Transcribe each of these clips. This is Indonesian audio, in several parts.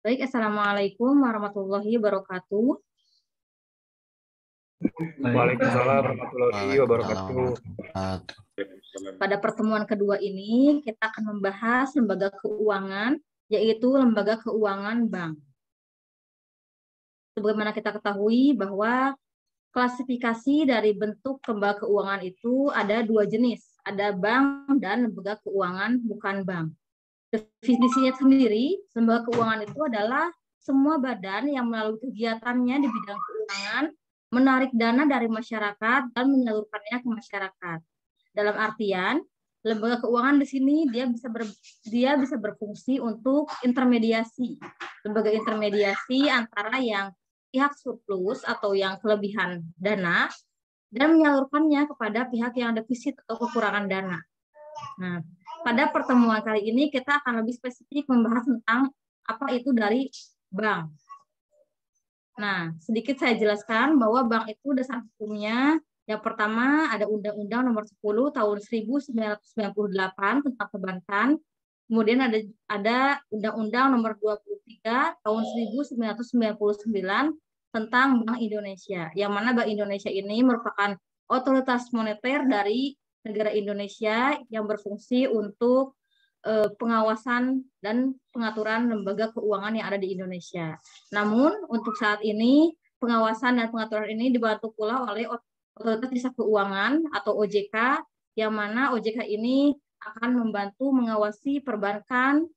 Baik, Assalamualaikum warahmatullahi wabarakatuh. Waalaikumsalam warahmatullahi wabarakatuh. Pada pertemuan kedua ini, kita akan membahas lembaga keuangan, yaitu lembaga keuangan bank. Sebagaimana kita ketahui bahwa klasifikasi dari bentuk lembaga keuangan itu ada dua jenis, ada bank dan lembaga keuangan bukan bank. Definisinya sendiri, lembaga keuangan itu adalah semua badan yang melalui kegiatannya di bidang keuangan menarik dana dari masyarakat dan menyalurkannya ke masyarakat. Dalam artian, lembaga keuangan di sini dia bisa berfungsi untuk intermediasi, lembaga intermediasi antara yang pihak surplus atau yang kelebihan dana dan menyalurkannya kepada pihak yang defisit atau kekurangan dana. Nah, pada pertemuan kali ini kita akan lebih spesifik membahas tentang apa itu dari bank. Nah, sedikit saya jelaskan bahwa bank itu dasar hukumnya yang pertama ada Undang-Undang Nomor 10 Tahun 1998 tentang perbankan. Kemudian ada Undang-Undang Nomor 23 Tahun 1999 tentang Bank Indonesia. Yang mana Bank Indonesia ini merupakan otoritas moneter dari negara Indonesia yang berfungsi untuk pengawasan dan pengaturan lembaga keuangan yang ada di Indonesia. Namun untuk saat ini pengawasan dan pengaturan ini dibantu pula oleh Otoritas Jasa Keuangan atau OJK, yang mana OJK ini akan membantu mengawasi perbankan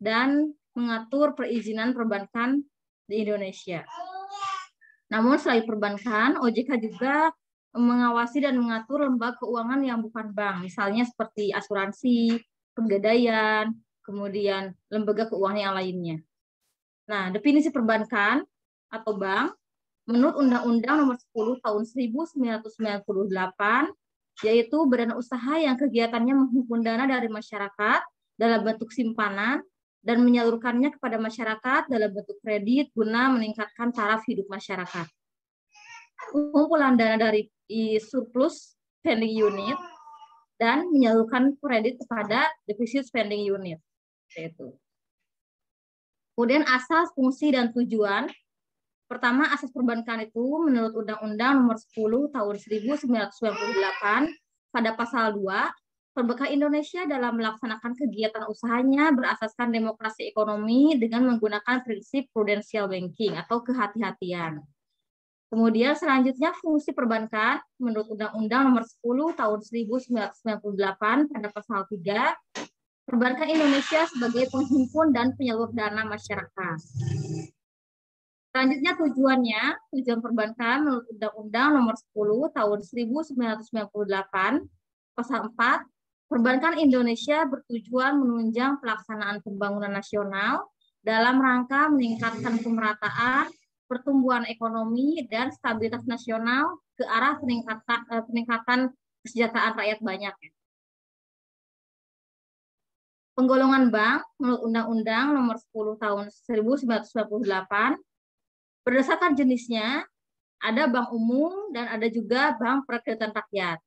dan mengatur perizinan perbankan di Indonesia. Namun selain perbankan, OJK juga mengawasi dan mengatur lembaga keuangan yang bukan bank, misalnya seperti asuransi, pegadaian, kemudian lembaga keuangan yang lainnya. Nah, definisi perbankan atau bank menurut Undang-Undang Nomor 10 Tahun 1998, yaitu badan usaha yang kegiatannya menghimpun dana dari masyarakat dalam bentuk simpanan dan menyalurkannya kepada masyarakat dalam bentuk kredit guna meningkatkan taraf hidup masyarakat. Kumpulan dana dari surplus spending unit dan menyalurkan kredit kepada defisit spending unit. Itu. Kemudian asas, fungsi, dan tujuan. Pertama, asas perbankan itu menurut Undang-Undang Nomor 10 Tahun 1998 pada pasal 2, perbankan Indonesia dalam melaksanakan kegiatan usahanya berasaskan demokrasi ekonomi dengan menggunakan prinsip prudential banking atau kehati-hatian. Kemudian selanjutnya fungsi perbankan menurut Undang-Undang Nomor 10 Tahun 1998 pada pasal 3, perbankan Indonesia sebagai penghimpun dan penyalur dana masyarakat. Selanjutnya tujuan perbankan menurut Undang-Undang Nomor 10 Tahun 1998 pasal 4, perbankan Indonesia bertujuan menunjang pelaksanaan pembangunan nasional dalam rangka meningkatkan pemerataan, pertumbuhan ekonomi, dan stabilitas nasional ke arah peningkatan kesejahteraan rakyat banyak. Penggolongan bank menurut Undang-Undang Nomor 10 Tahun 1998 berdasarkan jenisnya ada bank umum dan ada juga bank perkreditan rakyat.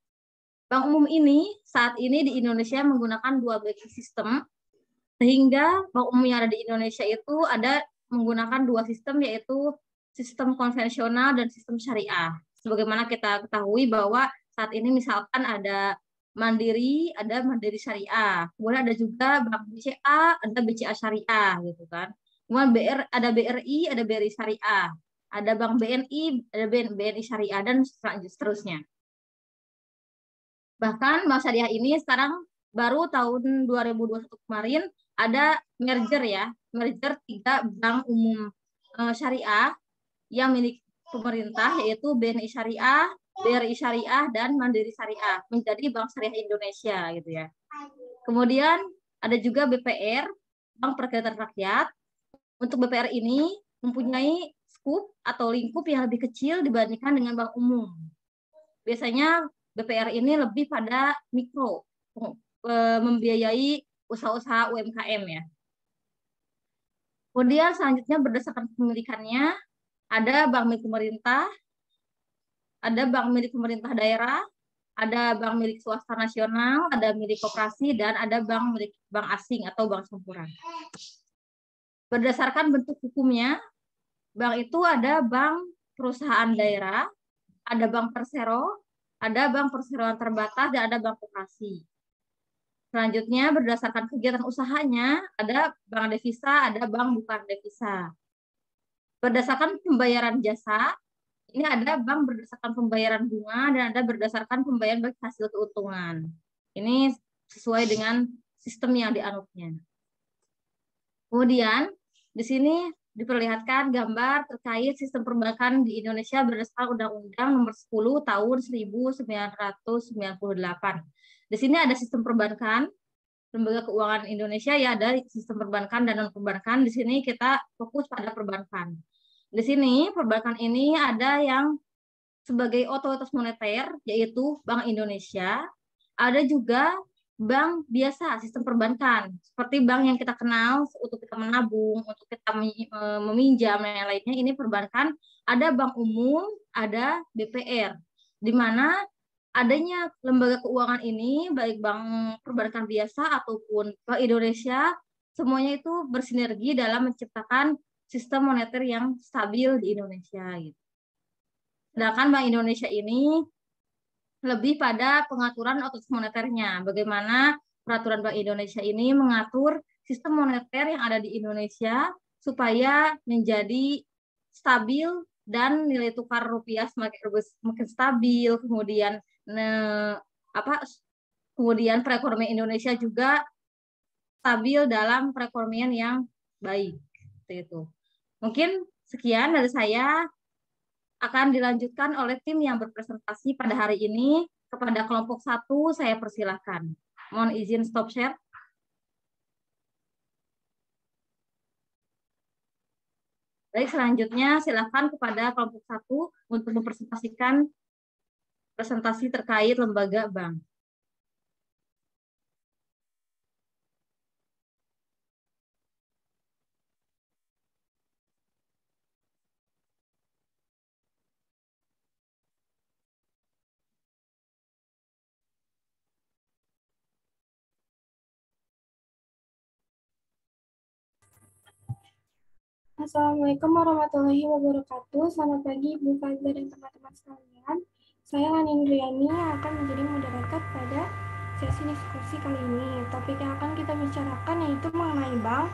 Bank umum ini saat ini di Indonesia menggunakan dua banking system, sehingga bank umum yang ada di Indonesia itu ada menggunakan dua sistem, yaitu sistem konvensional dan sistem syariah. Sebagaimana kita ketahui bahwa saat ini misalkan ada Mandiri, ada Mandiri Syariah, kemudian ada juga Bank BCA, ada BCA Syariah, gitu kan. Kemudian ada BRI, ada BRI Syariah, ada Bank BNI, ada BNI Syariah, dan seterusnya. Bahkan Bank Syariah ini sekarang baru tahun 2021 kemarin ada merger 3 bank umum syariah yang milik pemerintah, yaitu BNI Syariah, BRI Syariah, dan Mandiri Syariah menjadi Bank Syariah Indonesia, gitu ya. Kemudian ada juga BPR, Bank Perkreditan Rakyat. Untuk BPR ini mempunyai skup atau lingkup yang lebih kecil dibandingkan dengan bank umum. Biasanya BPR ini lebih pada mikro, membiayai usaha-usaha UMKM ya. Kemudian selanjutnya berdasarkan kepemilikannya, ada bank milik pemerintah, ada bank milik pemerintah daerah, ada bank milik swasta nasional, ada milik koperasi, dan ada bank milik bank asing atau bank campuran. Berdasarkan bentuk hukumnya, bank itu ada bank perusahaan daerah, ada bank persero, ada bank perseroan terbatas, dan ada bank koperasi. Selanjutnya, berdasarkan kegiatan usahanya, ada bank devisa, ada bank bukan devisa. Berdasarkan pembayaran jasa, ini ada bank berdasarkan pembayaran bunga, dan ada berdasarkan pembayaran bagi hasil keuntungan. Ini sesuai dengan sistem yang dianutnya. Kemudian, di sini diperlihatkan gambar terkait sistem perbankan di Indonesia berdasarkan Undang-Undang Nomor 10 Tahun 1998. Di sini ada sistem perbankan, lembaga keuangan Indonesia, ya, ada sistem perbankan dan non-perbankan. Di sini kita fokus pada perbankan. Di sini perbankan ini ada yang sebagai otoritas moneter, yaitu Bank Indonesia. Ada juga bank biasa, sistem perbankan, seperti bank yang kita kenal untuk kita menabung, untuk kita meminjam, dan yang lainnya. Ini perbankan, ada bank umum, ada BPR, di mana adanya lembaga keuangan ini, baik bank perbankan biasa ataupun Bank Indonesia, semuanya itu bersinergi dalam menciptakan sistem moneter yang stabil di Indonesia. Gitu. Sedangkan Bank Indonesia ini lebih pada pengaturan otoritas moneternya. Bagaimana peraturan Bank Indonesia ini mengatur sistem moneter yang ada di Indonesia supaya menjadi stabil dan nilai tukar rupiah semakin stabil. Kemudian perekonomian Indonesia juga stabil dalam perekonomian yang baik. Seperti itu. Mungkin sekian dari saya. Akan dilanjutkan oleh tim yang berpresentasi pada hari ini. Kepada kelompok 1, saya persilahkan. Mohon izin stop share. Baik, selanjutnya silakan kepada kelompok 1 untuk mempresentasikan presentasi terkait lembaga bank. Assalamualaikum warahmatullahi wabarakatuh. Selamat pagi Ibu Fazla dan teman-teman sekalian. Saya Lani Indriani yang akan menjadi moderator pada sesi diskusi kali ini. Topik yang akan kita bicarakan yaitu mengenai bank.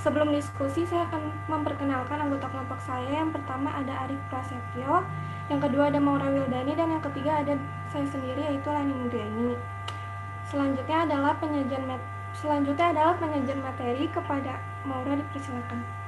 Sebelum diskusi, saya akan memperkenalkan anggota kelompok saya. Yang pertama ada Arif Prasetyo, yang kedua ada Maura Wildani, dan yang ketiga ada saya sendiri yaitu Lani Indriani. Selanjutnya adalah penyajian materi. Kepada Maura, dipersilakan.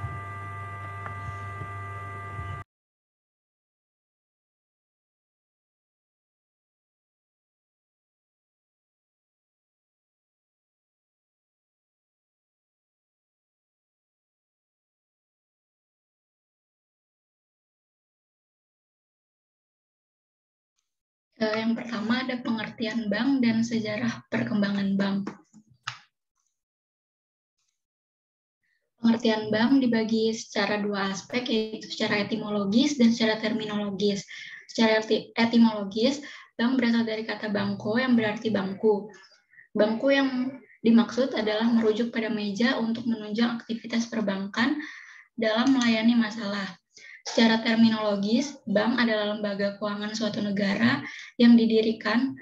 Yang pertama ada pengertian bank dan sejarah perkembangan bank. Pengertian bank dibagi secara dua aspek, yaitu secara etimologis dan secara terminologis. Secara etimologis, bank berasal dari kata bangko yang berarti bangku. Bangku yang dimaksud adalah merujuk pada meja untuk menunjang aktivitas perbankan dalam melayani masalah. Secara terminologis, bank adalah lembaga keuangan suatu negara yang didirikan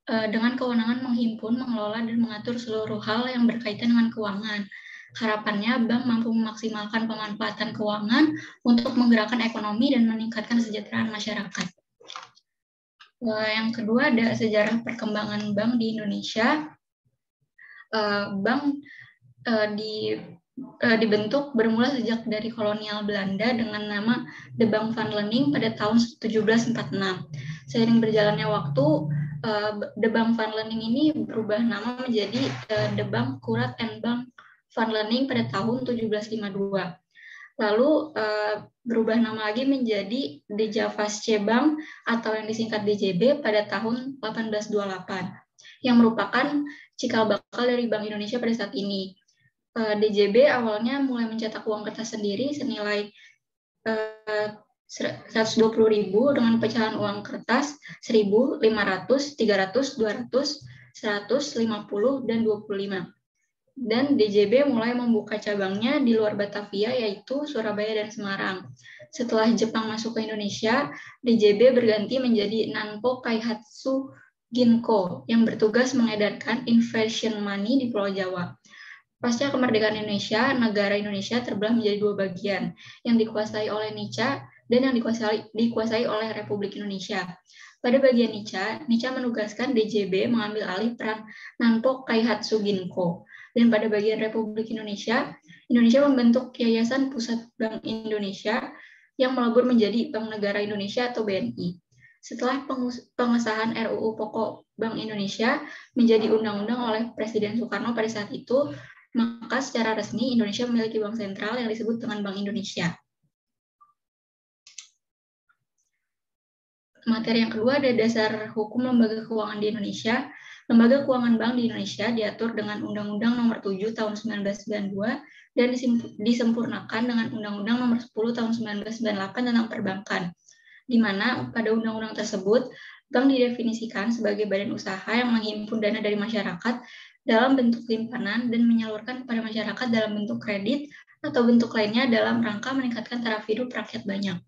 dengan kewenangan menghimpun, mengelola, dan mengatur seluruh hal yang berkaitan dengan keuangan. Harapannya, bank mampu memaksimalkan pemanfaatan keuangan untuk menggerakkan ekonomi dan meningkatkan kesejahteraan masyarakat. Yang kedua ada sejarah perkembangan bank di Indonesia. Bank dibentuk bermula sejak dari kolonial Belanda dengan nama The Bank van Lening pada tahun 1746. Seiring berjalannya waktu, The Bank van Lening ini berubah nama menjadi The Bank Courant and Bank van Lening pada tahun 1752. Lalu berubah nama lagi menjadi The Javasche Bank atau yang disingkat DJB pada tahun 1828, yang merupakan cikal bakal dari Bank Indonesia pada saat ini. DJB awalnya mulai mencetak uang kertas sendiri senilai 120.000 dengan pecahan uang kertas 1.000, 500, 300, 200, 100, 50, dan 25. Dan DJB mulai membuka cabangnya di luar Batavia, yaitu Surabaya dan Semarang. Setelah Jepang masuk ke Indonesia, DJB berganti menjadi Nanpo Kaihatsu Ginko yang bertugas mengedarkan inflation money di Pulau Jawa. Pasca kemerdekaan Indonesia, negara Indonesia terbelah menjadi dua bagian, yang dikuasai oleh Nica dan yang dikuasai oleh Republik Indonesia. Pada bagian Nica menugaskan DJB mengambil alih peran Nanpo Kaihatsu Ginko. Dan pada bagian Republik Indonesia membentuk Yayasan Pusat Bank Indonesia yang melebur menjadi Bank Negara Indonesia atau BNI. Setelah pengesahan RUU Pokok Bank Indonesia menjadi undang-undang oleh Presiden Soekarno pada saat itu, maka secara resmi Indonesia memiliki bank sentral yang disebut dengan Bank Indonesia. Materi yang kedua ada dasar hukum lembaga keuangan di Indonesia. Lembaga keuangan bank di Indonesia diatur dengan Undang-Undang Nomor 7 Tahun 1992 dan disempurnakan dengan Undang-Undang Nomor 10 Tahun 1998 tentang perbankan, di mana pada undang-undang tersebut bank didefinisikan sebagai badan usaha yang menghimpun dana dari masyarakat dalam bentuk simpanan dan menyalurkan kepada masyarakat dalam bentuk kredit atau bentuk lainnya dalam rangka meningkatkan taraf hidup rakyat banyak.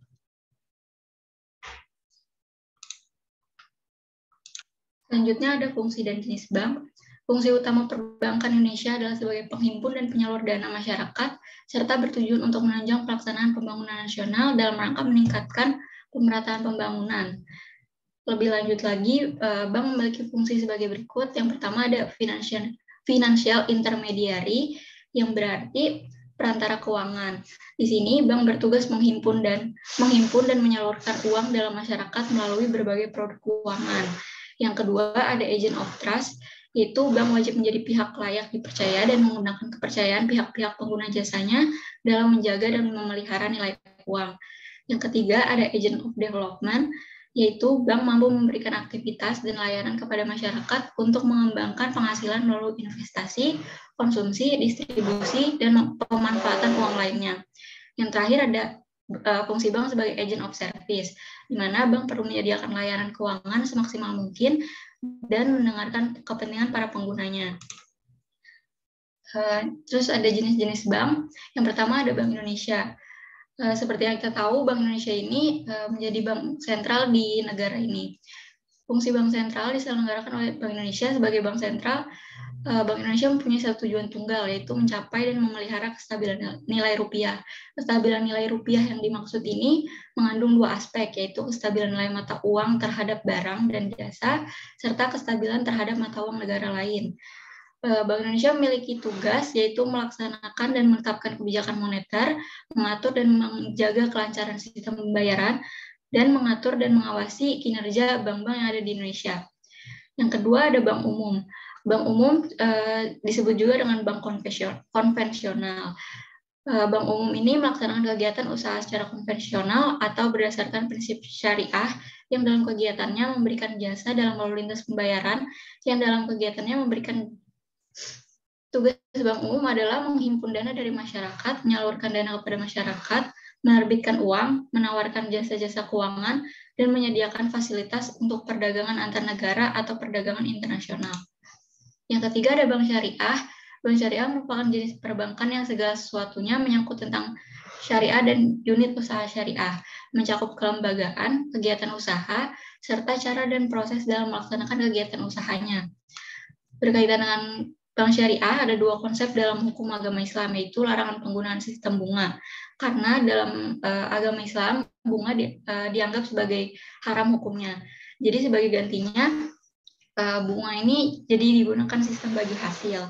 Selanjutnya ada fungsi dan jenis bank. Fungsi utama perbankan Indonesia adalah sebagai penghimpun dan penyalur dana masyarakat, serta bertujuan untuk menunjang pelaksanaan pembangunan nasional dalam rangka meningkatkan pemerataan pembangunan. Lebih lanjut lagi, bank memiliki fungsi sebagai berikut. Yang pertama ada financial intermediary, yang berarti perantara keuangan. Di sini bank bertugas menghimpun dan menyalurkan uang dalam masyarakat melalui berbagai produk keuangan. Yang kedua ada agent of trust, yaitu bank wajib menjadi pihak layak dipercaya dan menggunakan kepercayaan pihak-pihak pengguna jasanya dalam menjaga dan memelihara nilai uang. Yang ketiga ada agent of development, yaitu bank mampu memberikan aktivitas dan layanan kepada masyarakat untuk mengembangkan penghasilan melalui investasi, konsumsi, distribusi, dan pemanfaatan uang lainnya. Yang terakhir ada fungsi bank sebagai agent of service, di mana bank perlu menyediakan layanan keuangan semaksimal mungkin dan mendengarkan kepentingan para penggunanya. Terus ada jenis-jenis bank. Yang pertama ada Bank Indonesia. Seperti yang kita tahu, Bank Indonesia ini menjadi bank sentral di negara ini. Fungsi bank sentral diselenggarakan oleh Bank Indonesia sebagai bank sentral. Bank Indonesia mempunyai satu tujuan tunggal, yaitu mencapai dan memelihara kestabilan nilai rupiah. Kestabilan nilai rupiah yang dimaksud ini mengandung dua aspek, yaitu kestabilan nilai mata uang terhadap barang dan jasa, serta kestabilan terhadap mata uang negara lain. Bank Indonesia memiliki tugas, yaitu melaksanakan dan menetapkan kebijakan moneter, mengatur dan menjaga kelancaran sistem pembayaran, dan mengatur dan mengawasi kinerja bank-bank yang ada di Indonesia. Yang kedua ada bank umum. Bank umum disebut juga dengan bank konvensional. Bank umum ini melaksanakan kegiatan usaha secara konvensional atau berdasarkan prinsip syariah yang dalam kegiatannya memberikan jasa dalam lalu lintas pembayaran, yang dalam kegiatannya memberikan tugas bank umum adalah menghimpun dana dari masyarakat, menyalurkan dana kepada masyarakat, menerbitkan uang, menawarkan jasa-jasa keuangan, dan menyediakan fasilitas untuk perdagangan antar negara atau perdagangan internasional. Yang ketiga ada bank syariah. Bank syariah merupakan jenis perbankan yang segala sesuatunya menyangkut tentang syariah dan unit usaha syariah, mencakup kelembagaan, kegiatan usaha, serta cara dan proses dalam melaksanakan kegiatan usahanya. Berkaitan dengan bank syariah, ada dua konsep dalam hukum agama Islam, yaitu larangan penggunaan sistem bunga. Karena dalam agama Islam, bunga dianggap sebagai haram hukumnya. Jadi sebagai gantinya, bunga ini jadi digunakan sistem bagi hasil.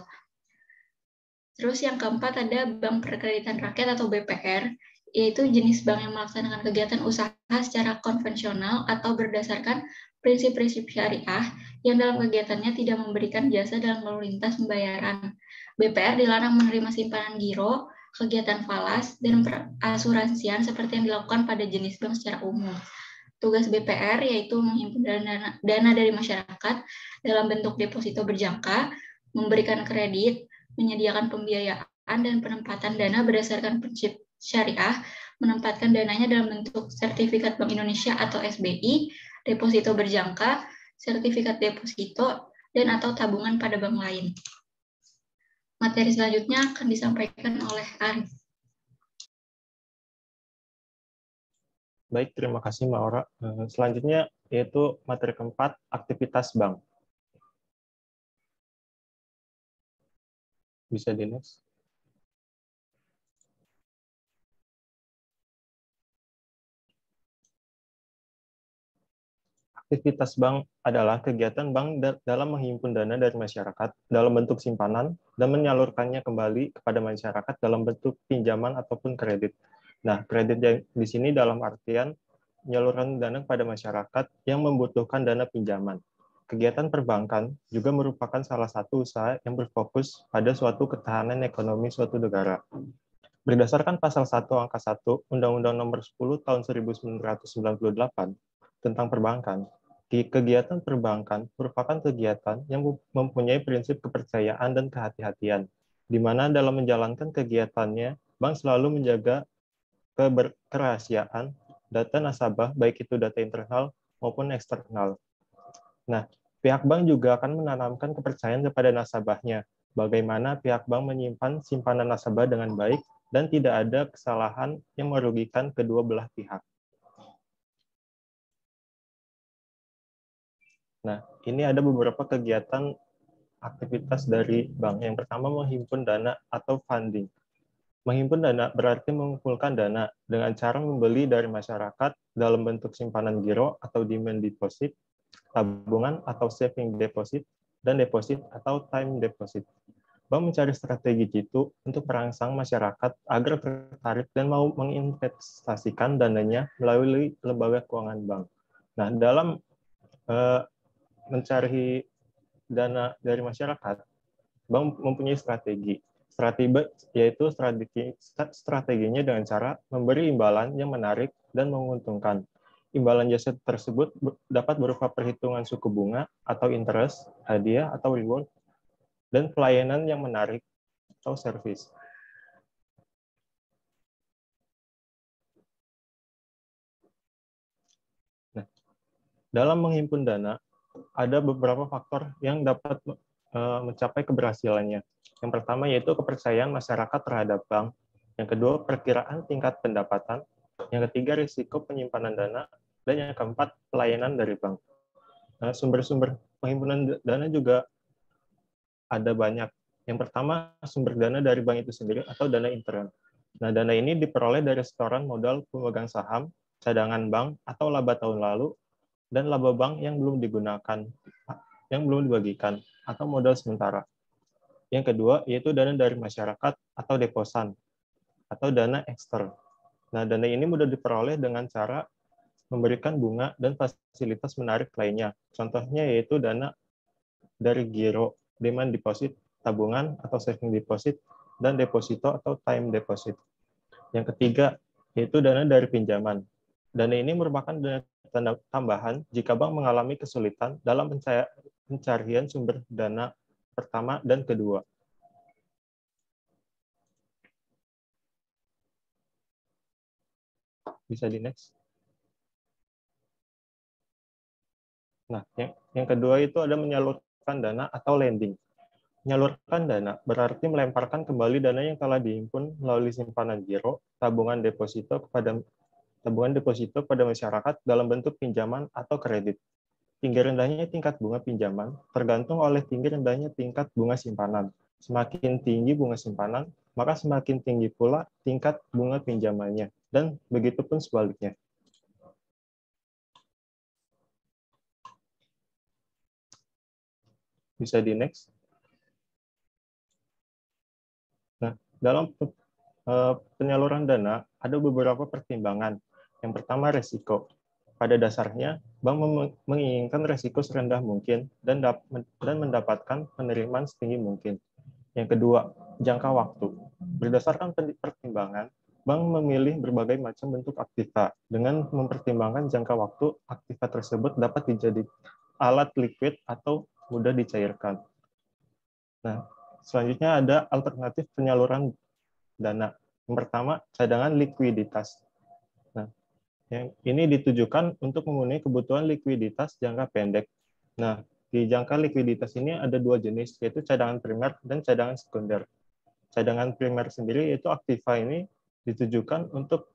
Terus yang keempat ada Bank Perkreditan Rakyat atau BPR, yaitu jenis bank yang melaksanakan kegiatan usaha secara konvensional atau berdasarkan prinsip-prinsip syariah yang dalam kegiatannya tidak memberikan jasa dalam lalu lintas pembayaran. BPR dilarang menerima simpanan giro, kegiatan falas, dan asuransian seperti yang dilakukan pada jenis bank secara umum. Tugas BPR yaitu menghimpun dana dari masyarakat dalam bentuk deposito berjangka, memberikan kredit, menyediakan pembiayaan dan penempatan dana berdasarkan prinsip syariah, menempatkan dananya dalam bentuk sertifikat Bank Indonesia atau SBI, deposito berjangka, sertifikat deposito, dan atau tabungan pada bank lain. materi selanjutnya akan disampaikan oleh Arif. Baik, terima kasih Mbak Aura. Selanjutnya yaitu materi keempat, aktivitas bank. Bisa di next. Aktivitas bank adalah kegiatan bank dalam menghimpun dana dari masyarakat dalam bentuk simpanan dan menyalurkannya kembali kepada masyarakat dalam bentuk pinjaman ataupun kredit. Nah, kredit di sini dalam artian menyalurkan dana kepada masyarakat yang membutuhkan dana pinjaman. Kegiatan perbankan juga merupakan salah satu usaha yang berfokus pada suatu ketahanan ekonomi suatu negara. Berdasarkan pasal 1 angka 1 Undang-Undang Nomor 10 Tahun 1998 tentang perbankan, kegiatan perbankan merupakan kegiatan yang mempunyai prinsip kepercayaan dan kehati-hatian, di mana dalam menjalankan kegiatannya, bank selalu menjaga kerahasiaan data nasabah, baik itu data internal maupun eksternal. Nah, pihak bank juga akan menanamkan kepercayaan kepada nasabahnya, bagaimana pihak bank menyimpan simpanan nasabah dengan baik dan tidak ada kesalahan yang merugikan kedua belah pihak. Nah, ini ada beberapa kegiatan aktivitas dari bank. Yang pertama, menghimpun dana atau funding. Menghimpun dana berarti mengumpulkan dana dengan cara membeli dari masyarakat dalam bentuk simpanan giro atau demand deposit, tabungan atau saving deposit, dan deposit atau time deposit. Bank mencari strategi jitu untuk merangsang masyarakat agar tertarik dan mau menginvestasikan dananya melalui lembaga keuangan bank. Nah, dalam mencari dana dari masyarakat, bank mempunyai strategi yaitu strateginya dengan cara memberi imbalan yang menarik dan menguntungkan. Imbalan jasa tersebut dapat berupa perhitungan suku bunga atau interest, hadiah atau reward, dan pelayanan yang menarik atau service. Nah, dalam menghimpun dana, ada beberapa faktor yang dapat mencapai keberhasilannya. Yang pertama yaitu kepercayaan masyarakat terhadap bank. Yang kedua, perkiraan tingkat pendapatan. Yang ketiga, risiko penyimpanan dana. Dan yang keempat, pelayanan dari bank. Nah, sumber-sumber penghimpunan dana juga ada banyak. Yang pertama, sumber dana dari bank itu sendiri atau dana intern. Nah, dana ini diperoleh dari setoran modal pemegang saham, cadangan bank, atau laba tahun lalu, dan laba bank yang belum digunakan, yang belum dibagikan, atau modal sementara. Yang kedua, yaitu dana dari masyarakat atau deposan, atau dana ekstern. Nah, dana ini mudah diperoleh dengan cara memberikan bunga dan fasilitas menarik lainnya. Contohnya yaitu dana dari giro, demand deposit, tabungan atau saving deposit, dan deposito atau time deposit. Yang ketiga, yaitu dana dari pinjaman. Dana ini merupakan dana tambahan jika bank mengalami kesulitan dalam pencarian sumber dana pertama dan kedua. Bisa di next. Nah, yang kedua itu ada menyalurkan dana atau lending. Menyalurkan dana berarti melemparkan kembali dana yang telah dihimpun melalui simpanan giro, tabungan deposito pada masyarakat dalam bentuk pinjaman atau kredit. Tinggi rendahnya tingkat bunga pinjaman tergantung oleh tinggi rendahnya tingkat bunga simpanan. Semakin tinggi bunga simpanan, maka semakin tinggi pula tingkat bunga pinjamannya, dan begitu pun sebaliknya. Bisa di next. Nah, dalam penyaluran dana ada beberapa pertimbangan. Yang pertama, risiko. Pada dasarnya, bank menginginkan risiko serendah mungkin dan mendapatkan penerimaan setinggi mungkin. Yang kedua, jangka waktu. Berdasarkan pertimbangan, bank memilih berbagai macam bentuk aktiva dengan mempertimbangkan jangka waktu aktiva tersebut dapat dijadikan alat liquid atau mudah dicairkan. Nah, selanjutnya ada alternatif penyaluran dana. Yang pertama, cadangan likuiditas. Nah, yang ini ditujukan untuk memenuhi kebutuhan likuiditas jangka pendek. Nah, di jangka likuiditas ini ada dua jenis, yaitu cadangan primer dan cadangan sekunder. Cadangan primer sendiri yaitu aktiva ini ditujukan untuk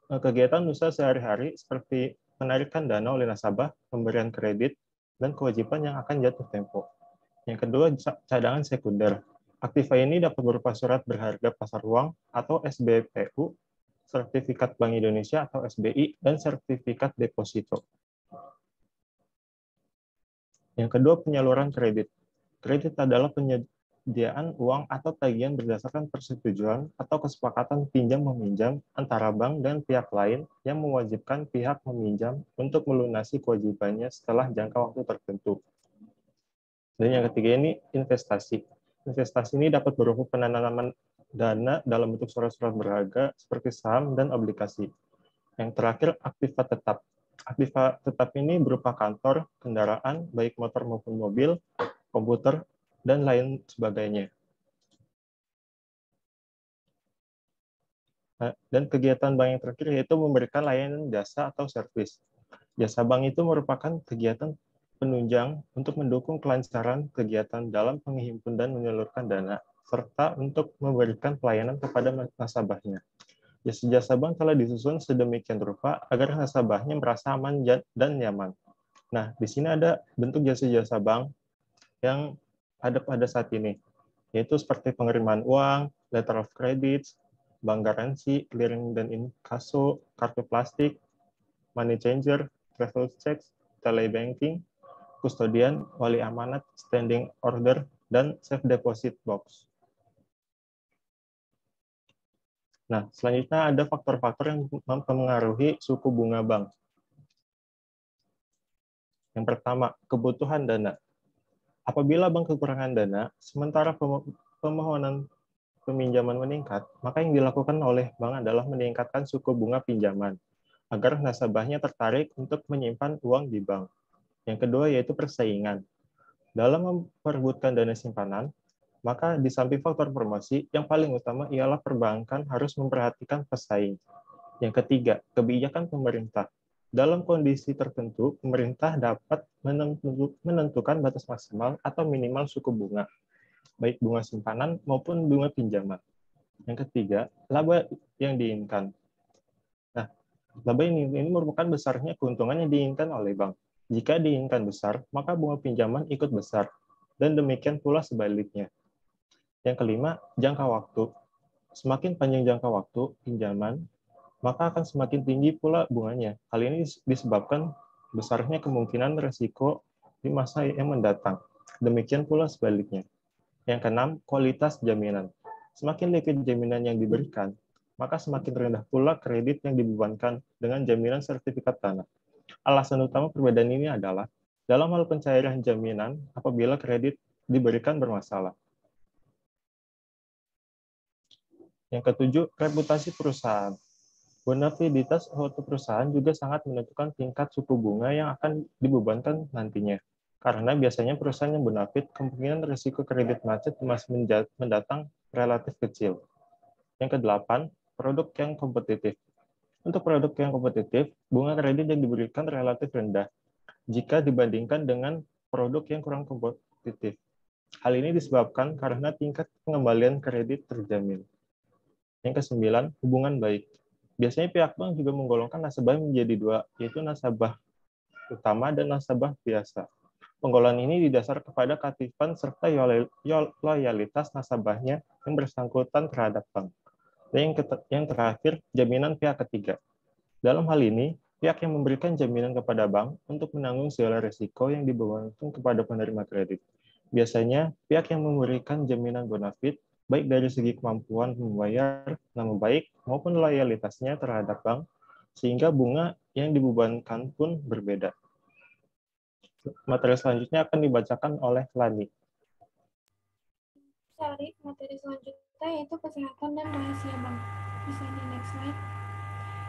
kegiatan usaha sehari-hari seperti penarikan dana oleh nasabah, pemberian kredit, dan kewajiban yang akan jatuh tempo. Yang kedua, cadangan sekunder. Aktiva ini dapat berupa surat berharga pasar uang atau SBPU, sertifikat Bank Indonesia atau SBI, dan sertifikat deposito. Yang kedua, penyaluran kredit. Kredit adalah penyediaan uang atau tagihan berdasarkan persetujuan atau kesepakatan pinjam-meminjam antara bank dan pihak lain yang mewajibkan pihak meminjam untuk melunasi kewajibannya setelah jangka waktu tertentu. Dan yang ketiga ini investasi. Investasi ini dapat berupa penanaman dana dalam bentuk surat-surat berharga seperti saham dan obligasi. Yang terakhir, aktiva tetap. Aktiva tetap ini berupa kantor, kendaraan, baik motor maupun mobil, komputer, dan lain sebagainya. Dan kegiatan bank yang terakhir yaitu memberikan layanan jasa atau servis. Jasa bank itu merupakan kegiatan penunjang untuk mendukung kelancaran kegiatan dalam menghimpun dan menyalurkan dana, serta untuk memberikan pelayanan kepada nasabahnya. Jasa-jasa bank telah disusun sedemikian rupa agar nasabahnya merasa aman dan nyaman. Nah, di sini ada bentuk jasa-jasa bank yang ada pada saat ini, yaitu seperti pengiriman uang, letter of credit, bank garansi, clearing dan inkasso, kartu plastik, money changer, travel checks, telebanking, kustodian, wali amanat, standing order, dan safe deposit box. Nah, selanjutnya ada faktor-faktor yang mempengaruhi suku bunga bank. Yang pertama, kebutuhan dana. Apabila bank kekurangan dana, sementara pemohonan peminjaman meningkat, maka yang dilakukan oleh bank adalah meningkatkan suku bunga pinjaman, agar nasabahnya tertarik untuk menyimpan uang di bank. Yang kedua yaitu persaingan. Dalam memperebutkan dana simpanan, maka di samping faktor promosi, yang paling utama ialah perbankan harus memperhatikan pesaing. Yang ketiga, kebijakan pemerintah. Dalam kondisi tertentu, pemerintah dapat menentukan batas maksimal atau minimal suku bunga, baik bunga simpanan maupun bunga pinjaman. Yang ketiga, laba yang diinginkan. Nah, laba ini merupakan besarnya keuntungan yang diinginkan oleh bank. Jika diinginkan besar, maka bunga pinjaman ikut besar, dan demikian pula sebaliknya. Yang kelima, jangka waktu. Semakin panjang jangka waktu pinjaman, maka akan semakin tinggi pula bunganya. Hal ini disebabkan besarnya kemungkinan risiko di masa yang mendatang. Demikian pula sebaliknya. Yang keenam, kualitas jaminan. Semakin liquid jaminan yang diberikan, maka semakin rendah pula kredit yang dibebankan dengan jaminan sertifikat tanah. Alasan utama perbedaan ini adalah dalam hal pencairan jaminan apabila kredit diberikan bermasalah. Yang ketujuh, reputasi perusahaan. Bonafiditas suatu perusahaan juga sangat menentukan tingkat suku bunga yang akan dibebankan nantinya. Karena biasanya perusahaan yang bonafid, kemungkinan risiko kredit macet di masa mendatang relatif kecil. Yang kedelapan, produk yang kompetitif. Untuk produk yang kompetitif, bunga kredit yang diberikan relatif rendah jika dibandingkan dengan produk yang kurang kompetitif. Hal ini disebabkan karena tingkat pengembalian kredit terjamin. Yang kesembilan, hubungan baik. Biasanya pihak bank juga menggolongkan nasabah menjadi dua, yaitu nasabah utama dan nasabah biasa. Penggolongan ini didasar kepada keaktifan serta loyalitas nasabahnya yang bersangkutan terhadap bank. Dan yang terakhir, jaminan pihak ketiga. Dalam hal ini, pihak yang memberikan jaminan kepada bank untuk menanggung segala risiko yang dibebankan kepada penerima kredit. Biasanya, pihak yang memberikan jaminan bonafid, baik dari segi kemampuan membayar, nama baik, maupun loyalitasnya terhadap bank, sehingga bunga yang dibebankan pun berbeda. Materi selanjutnya akan dibacakan oleh Lani. Cari materi selanjutnya yaitu kesehatan dan rahasia bank. Bisa di next slide.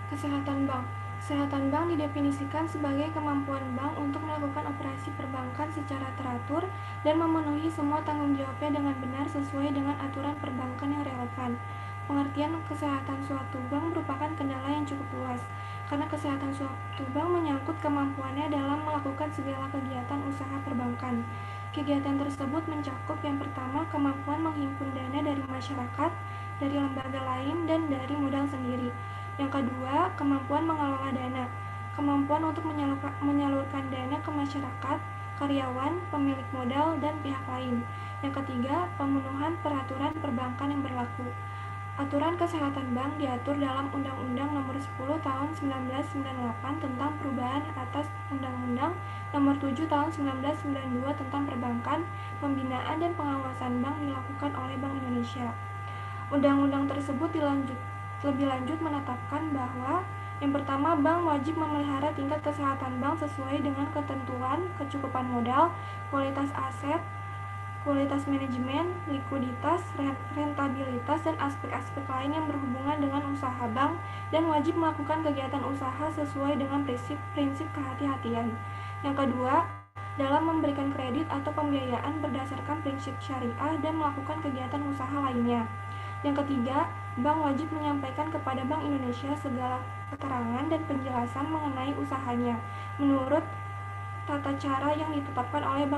Kesehatan bank. Kesehatan bank didefinisikan sebagai kemampuan bank untuk melakukan operasi perbankan secara teratur dan memenuhi semua tanggung jawabnya dengan benar sesuai dengan aturan perbankan yang relevan. Pengertian kesehatan suatu bank merupakan kendala yang cukup luas, karena kesehatan suatu bank menyangkut kemampuannya dalam melakukan segala kegiatan usaha perbankan. Kegiatan tersebut mencakup yang pertama, kemampuan menghimpun dana dari masyarakat, dari lembaga lain, dan dari modal sendiri. Yang kedua, kemampuan mengelola dana, kemampuan untuk menyalurkan dana ke masyarakat, karyawan, pemilik modal, dan pihak lain. Yang ketiga, pemenuhan peraturan perbankan yang berlaku. Aturan kesehatan bank diatur dalam Undang-Undang Nomor 10 Tahun 1998 tentang perubahan atas Undang-Undang Nomor 7 Tahun 1992 tentang perbankan, pembinaan dan pengawasan bank dilakukan oleh Bank Indonesia. Undang-undang tersebut lebih lanjut menetapkan bahwa yang pertama, bank wajib memelihara tingkat kesehatan bank sesuai dengan ketentuan kecukupan modal, kualitas aset, kualitas manajemen, likuiditas, rentabilitas, dan aspek-aspek lain yang berhubungan dengan usaha bank, dan wajib melakukan kegiatan usaha sesuai dengan prinsip kehati-hatian. Yang kedua, dalam memberikan kredit atau pembiayaan berdasarkan prinsip syariah dan melakukan kegiatan usaha lainnya. Yang ketiga, bank wajib menyampaikan kepada Bank Indonesia segala keterangan dan penjelasan mengenai usahanya menurut tata cara yang ditetapkan oleh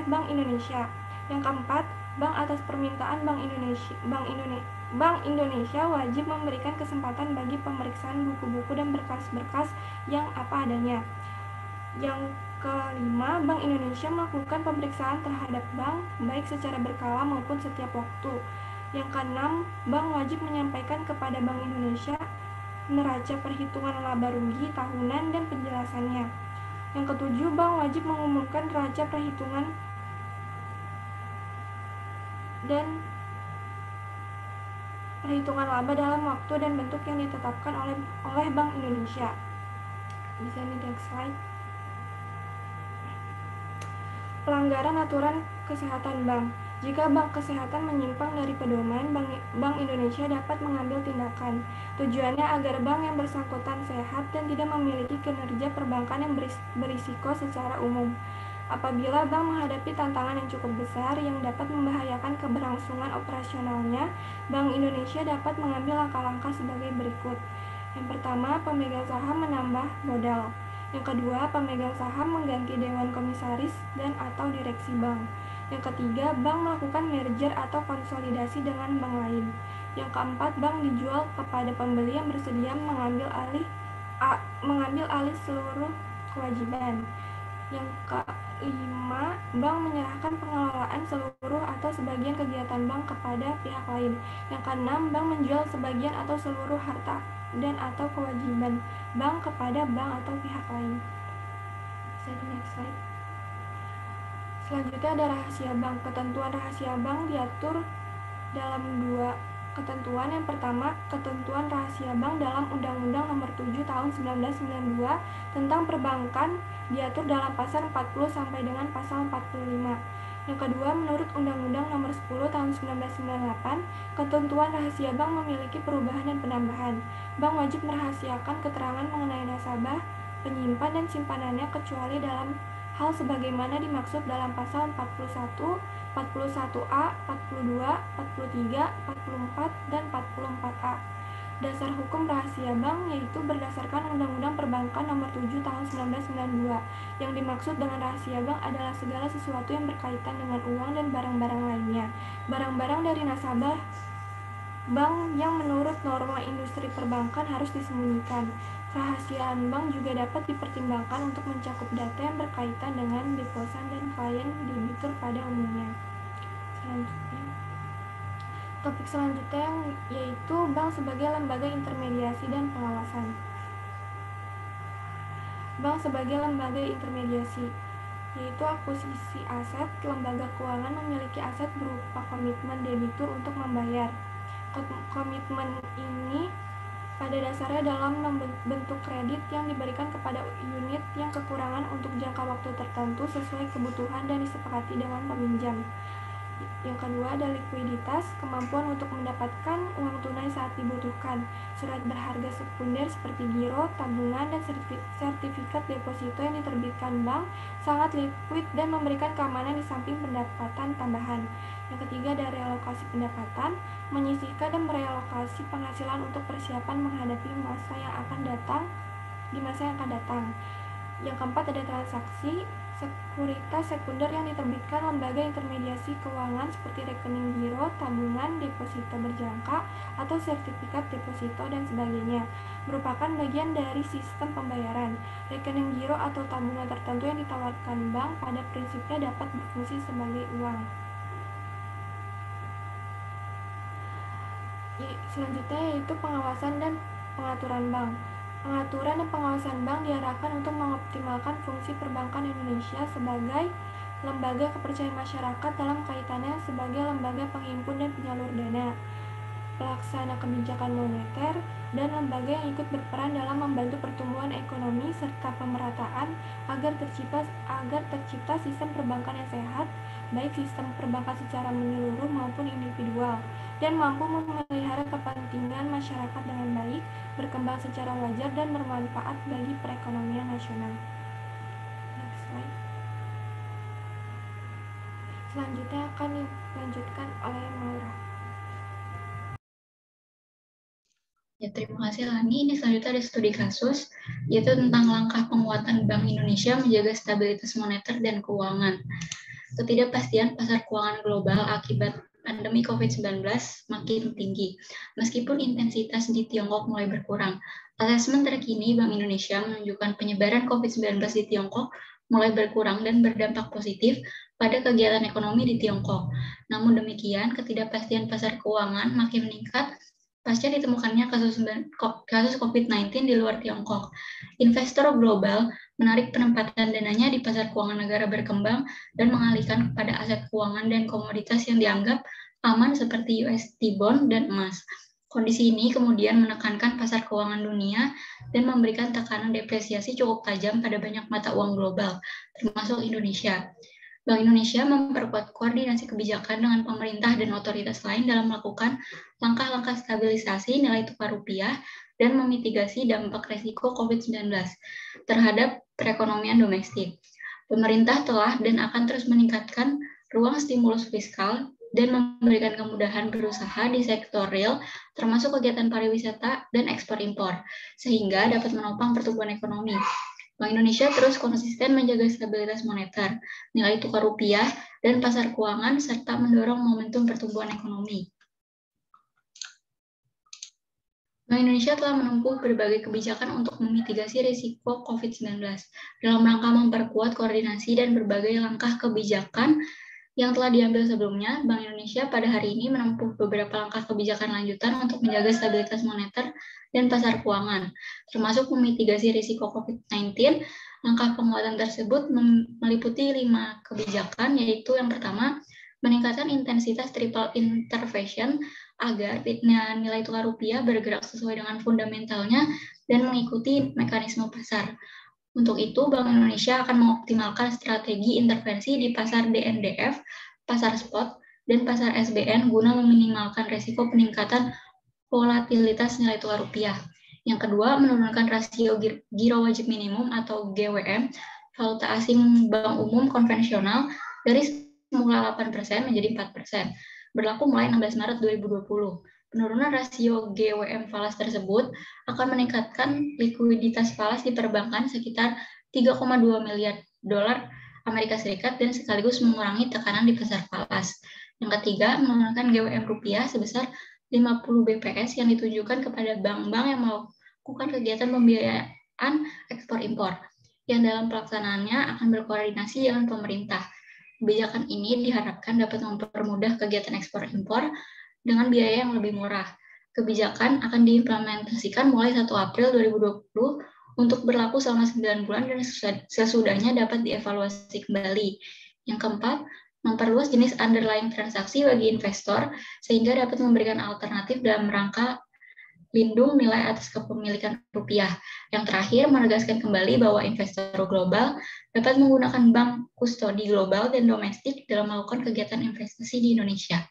Bank Indonesia. Yang keempat, bank atas permintaan Bank Indonesia wajib memberikan kesempatan bagi pemeriksaan buku-buku dan berkas-berkas yang apa adanya. Yang kelima, Bank Indonesia melakukan pemeriksaan terhadap bank baik secara berkala maupun setiap waktu. Yang keenam, bank wajib menyampaikan kepada Bank Indonesia neraca perhitungan laba rugi tahunan dan penjelasannya. Yang ketujuh, bank wajib mengumumkan neraca perhitungan dan perhitungan laba dalam waktu dan bentuk yang ditetapkan oleh Bank Indonesia. Bisa nih next slide. Pelanggaran aturan kesehatan bank. Jika bank kesehatan menyimpang dari pedoman, Bank Indonesia dapat mengambil tindakan. Tujuannya agar bank yang bersangkutan sehat dan tidak memiliki kinerja perbankan yang berisiko secara umum. Apabila bank menghadapi tantangan yang cukup besar yang dapat membahayakan keberlangsungan operasionalnya, Bank Indonesia dapat mengambil langkah-langkah sebagai berikut. Yang pertama, pemegang saham menambah modal. Yang kedua, pemegang saham mengganti dewan komisaris dan atau direksi bank. Yang ketiga, bank melakukan merger atau konsolidasi dengan bank lain. Yang keempat, bank dijual kepada pembeli yang bersedia mengambil alih seluruh kewajiban. Yang kelima, bank menyerahkan pengelolaan seluruh atau sebagian kegiatan bank kepada pihak lain. Yang keenam, bank menjual sebagian atau seluruh harta dan atau kewajiban bank kepada bank atau pihak lain. Bisa di next slide. Selanjutnya ada rahasia bank. Ketentuan rahasia bank diatur dalam dua ketentuan. Yang pertama, ketentuan rahasia bank dalam Undang-Undang Nomor 7 Tahun 1992 tentang perbankan diatur dalam pasal 40 sampai dengan pasal 45. Yang kedua, menurut Undang-Undang Nomor 10 Tahun 1998, ketentuan rahasia bank memiliki perubahan dan penambahan. Bank wajib merahasiakan keterangan mengenai nasabah, penyimpan dan simpanannya kecuali dalam hal sebagaimana dimaksud dalam pasal 41, 41A, 42, 43, 44, dan 44A. Dasar hukum rahasia bank yaitu berdasarkan Undang-Undang Perbankan Nomor 7 Tahun 1992. Yang dimaksud dengan rahasia bank adalah segala sesuatu yang berkaitan dengan uang dan barang-barang lainnya. Barang-barang dari nasabah bank yang menurut norma industri perbankan harus disembunyikan. Rahasiaan bank juga dapat dipertimbangkan untuk mencakup data yang berkaitan dengan deposan dan klien debitur pada umumnya. Selanjutnya, topik selanjutnya yaitu bank sebagai lembaga intermediasi dan pengawasan. Bank sebagai lembaga intermediasi yaitu akuisisi aset. Lembaga keuangan memiliki aset berupa komitmen debitur untuk membayar. Komitmen ini pada dasarnya dalam bentuk kredit yang diberikan kepada unit yang kekurangan untuk jangka waktu tertentu sesuai kebutuhan dan disepakati dengan peminjam. Yang kedua ada likuiditas, kemampuan untuk mendapatkan uang tunai saat dibutuhkan. Surat berharga sekunder seperti giro, tabungan, dan sertifikat deposito yang diterbitkan bank sangat likuid dan memberikan keamanan di samping pendapatan tambahan. Yang ketiga ada relokasi pendapatan, menyisihkan dan merelokasi penghasilan untuk persiapan menghadapi masa yang akan datang. Yang keempat ada transaksi, sekuritas sekunder yang diterbitkan lembaga intermediasi keuangan seperti rekening giro, tabungan, deposito berjangka, atau sertifikat deposito dan sebagainya, merupakan bagian dari sistem pembayaran. Rekening giro atau tabungan tertentu yang ditawarkan bank pada prinsipnya dapat berfungsi sebagai uang. Selanjutnya yaitu pengawasan dan pengaturan bank. Pengaturan dan pengawasan bank diarahkan untuk mengoptimalkan fungsi perbankan Indonesia sebagai lembaga kepercayaan masyarakat dalam kaitannya sebagai lembaga penghimpun dan penyalur dana, pelaksana kebijakan moneter, dan lembaga yang ikut berperan dalam membantu pertumbuhan ekonomi serta pemerataan agar tercipta sistem perbankan yang sehat, baik sistem perbankan secara menyeluruh maupun individual, dan mampu memelihara kepentingan masyarakat dengan baik, berkembang secara wajar, dan bermanfaat bagi perekonomian nasional. Next slide. Selanjutnya akan dilanjutkan oleh Maura. Ya, terima kasih Lani. Ini selanjutnya ada studi kasus, yaitu tentang langkah penguatan Bank Indonesia menjaga stabilitas moneter dan keuangan. Ketidakpastian pasar keuangan global akibat pandemi COVID-19 makin tinggi, meskipun intensitas di Tiongkok mulai berkurang. Asesmen terkini Bank Indonesia menunjukkan penyebaran COVID-19 di Tiongkok mulai berkurang dan berdampak positif pada kegiatan ekonomi di Tiongkok. Namun demikian, ketidakpastian pasar keuangan makin meningkat pasca ditemukannya kasus COVID-19 di luar Tiongkok. Investor global menarik penempatan dananya di pasar keuangan negara berkembang dan mengalihkan kepada aset keuangan dan komoditas yang dianggap aman seperti US T-bond dan emas. Kondisi ini kemudian menekankan pasar keuangan dunia dan memberikan tekanan depresiasi cukup tajam pada banyak mata uang global, termasuk Indonesia. Bank Indonesia memperkuat koordinasi kebijakan dengan pemerintah dan otoritas lain dalam melakukan langkah-langkah stabilisasi nilai tukar rupiah dan memitigasi dampak resiko COVID-19 terhadap perekonomian domestik. Pemerintah telah dan akan terus meningkatkan ruang stimulus fiskal dan memberikan kemudahan berusaha di sektor real, termasuk kegiatan pariwisata dan ekspor-impor, sehingga dapat menopang pertumbuhan ekonomi. Bank Indonesia terus konsisten menjaga stabilitas moneter, nilai tukar rupiah, dan pasar keuangan, serta mendorong momentum pertumbuhan ekonomi. Bank Indonesia telah menempuh berbagai kebijakan untuk memitigasi risiko COVID-19 dalam rangka memperkuat koordinasi dan berbagai langkah kebijakan yang telah diambil sebelumnya. Bank Indonesia pada hari ini menempuh beberapa langkah kebijakan lanjutan untuk menjaga stabilitas moneter dan pasar keuangan, termasuk memitigasi risiko COVID-19. Langkah penguatan tersebut meliputi 5 kebijakan, yaitu yang pertama, meningkatkan intensitas triple intervention agar nilai tukar rupiah bergerak sesuai dengan fundamentalnya dan mengikuti mekanisme pasar. Untuk itu, Bank Indonesia akan mengoptimalkan strategi intervensi di pasar DNDF, pasar spot, dan pasar SBN guna meminimalkan risiko peningkatan volatilitas nilai tukar rupiah. Yang kedua, menurunkan rasio giro wajib minimum atau GWM valuta asing bank umum konvensional dari semula 8% menjadi 4%, berlaku mulai 16 Maret 2020. Penurunan rasio GWM falas tersebut akan meningkatkan likuiditas falas di perbankan sekitar 3,2 miliar dolar Amerika Serikat dan sekaligus mengurangi tekanan di pasar falas. Yang ketiga, menurunkan GWM rupiah sebesar 50 BPS yang ditujukan kepada bank-bank yang melakukan kegiatan pembiayaan ekspor-impor, yang dalam pelaksanaannya akan berkoordinasi dengan pemerintah. Kebijakan ini diharapkan dapat mempermudah kegiatan ekspor-impor dengan biaya yang lebih murah. Kebijakan akan diimplementasikan mulai 1 April 2020 untuk berlaku selama 9 bulan dan sesudahnya dapat dievaluasi kembali. Yang keempat, memperluas jenis underlying transaksi bagi investor sehingga dapat memberikan alternatif dalam rangka lindung nilai atas kepemilikan rupiah. Yang terakhir, menegaskan kembali bahwa investor global dapat menggunakan bank kustodi global dan domestik dalam melakukan kegiatan investasi di Indonesia.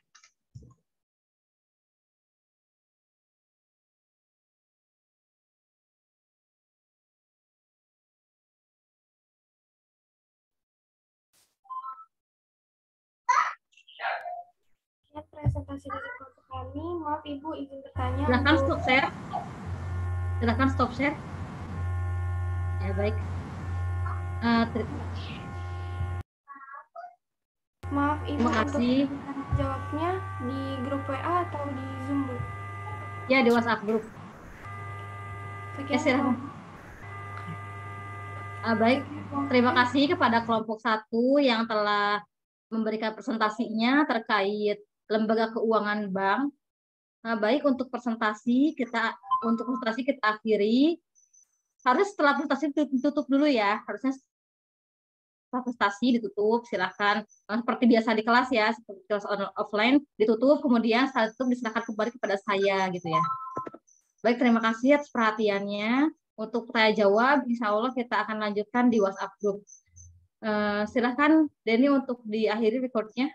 Presentasi dari kelompok kami. Maaf Ibu, izin bertanya. Silakan stop share. Silakan stop share. Ya baik. Maaf Ibu, Terima kasih. untuk jawabnya di grup WA atau di Zoom, Bu? Ya, di WhatsApp grup. Ya, Sekian, silakan. Baik, terima kasih kepada kelompok 1 yang telah memberikan presentasinya terkait lembaga keuangan bank. Baik, untuk presentasi kita akhiri. Harus setelah presentasi ditutup dulu ya. Harusnya setelah presentasi ditutup, silakan seperti biasa di kelas ya, seperti kelas offline ditutup, kemudian setelah itu diserahkan kembali kepada saya gitu ya. Baik, terima kasih atas perhatiannya. Untuk tanya jawab, insya Allah kita akan lanjutkan di WhatsApp group. Silakan Denny untuk diakhiri recordnya.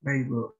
Baik, Bu.